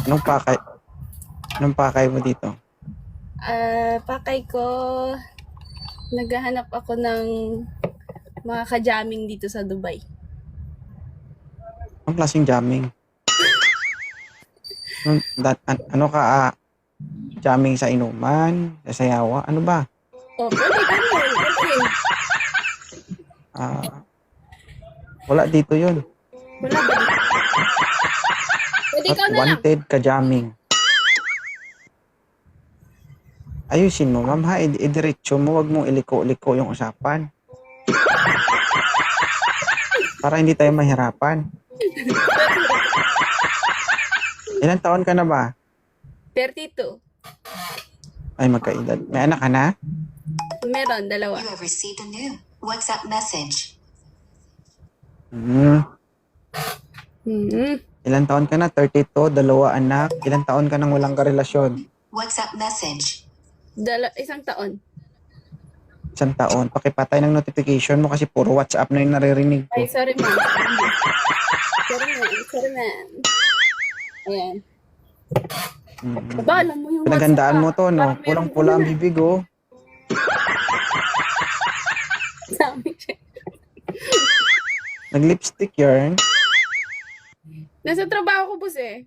Anong pakay? Anong pakay mo dito? Pakay ko, naghahanap ako ng mga ka-jamming dito sa Dubai. Anong klaseng jamming? Ano ka, jamming sa inuman? Sa sayawa? Ano ba? Oh, pwede ganun. Okay. Wala dito yun. Wala ba dito? Pwede Not ikaw na lang. wanted ka jamming. Ayusin mo, ma'am ha. Idiretso mo. Wag mong iliko-liko yung usapan. Para hindi tayo mahirapan. Ilan taon ka na ba? 32. Ay, magkaedad. May anak ka na? Meron, dalawa. You have received a new WhatsApp message. Ilan taon ka na? 32, dalawa anak. Ilan taon ka nang walang karelasyon? WhatsApp message. Isang taon. Isang taon. Pakipatay ng notification mo kasi puro WhatsApp na yung naririnig ko. Ay, sorry man. Sorry man. Ayan. Ba, alam mo yung Pinagandaan mo WhatsApp, to, no? parang meron Pulang-pula ang bibig, oh. Sabi siya. Nag-lipstick yarn. Nasa trabaho ko, boss eh.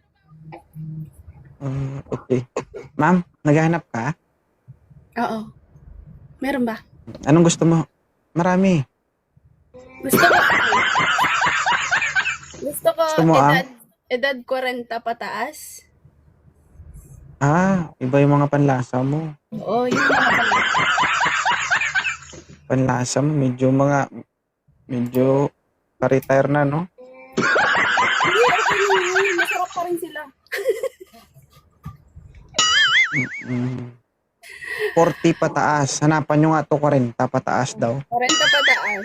Okay. Ma'am, naghahanap ka? Oo. Meron ba? Anong gusto mo? Marami. Gusto ko. Gusto mo, edad 40 pataas. Iba yung mga panlasa mo. Oo, yung mga Panlasa mo, medyo pa-retire na, no? Hindi, okay lang yun. Masarap pa rin sila. 40 pataas. Hanapan nyo nga to 40 pataas daw. 40 pataas.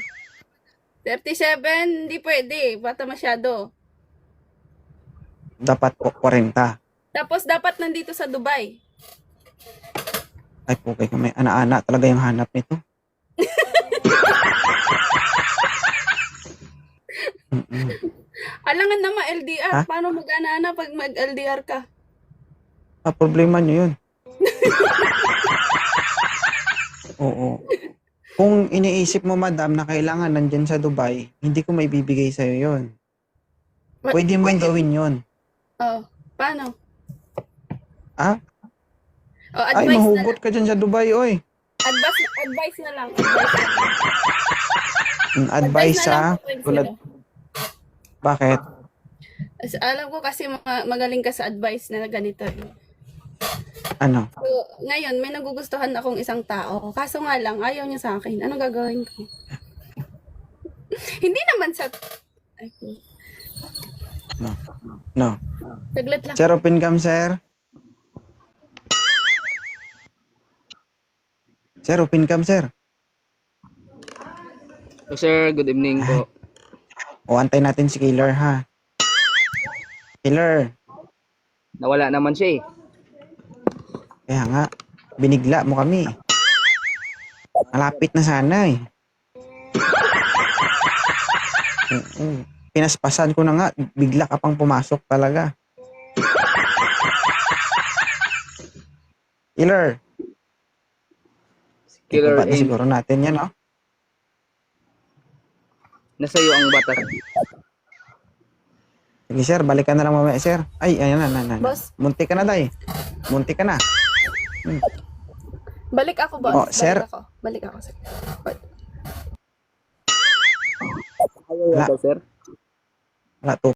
37, hindi pwede. Bata masyado. Dapat po 40. Tapos dapat nandito sa Dubai. Ay, pukay ka. May ana-ana talaga yung hanap nito. Alangan naman LDR. Paano mag-ana-ana pag mag-LDR ka? Problema nyo yun. Oo. Kung iniisip mo, madam, na kailangan nandyan sa Dubai, hindi ko may bibigay sa'yo yun. Pwede mong gawin yun. Oh, paano? Oh, Advice ay, na mahugot lang. ka dyan sa Dubai, oy. Advice na lang. Advice na lang sa po, Quincy, tulad. no? Bakit? Alam ko kasi magaling ka sa advice na ganito. Ano? So, ngayon, may nagugustuhan akong isang tao. Kaso nga lang, ayaw niya sa akin. Anong gagawin ko? Hindi naman sa... Ay, No. saglit lang. Sir, open cam, sir. Sir, open cam, sir. So, sir, good evening po. Antay natin si Killer, ha? Killer. Nawala naman siya eh. Kaya nga, binigla mo kami. Malapit na sana eh. Pinaspasan ko na nga, bigla ka pang pumasok talaga. Killer. Killer Ibabat na aim. siguro natin yan, no? Nasa iyo ang batas. Sige, sir, balikan na lang mamaya, sir. Ay, ayan na. Boss. Munti ka na, day. Munti ka na. Balik ako, boss. Oh, sir. Balik ako. Sir. Ayaw Wala. sir. Wala to.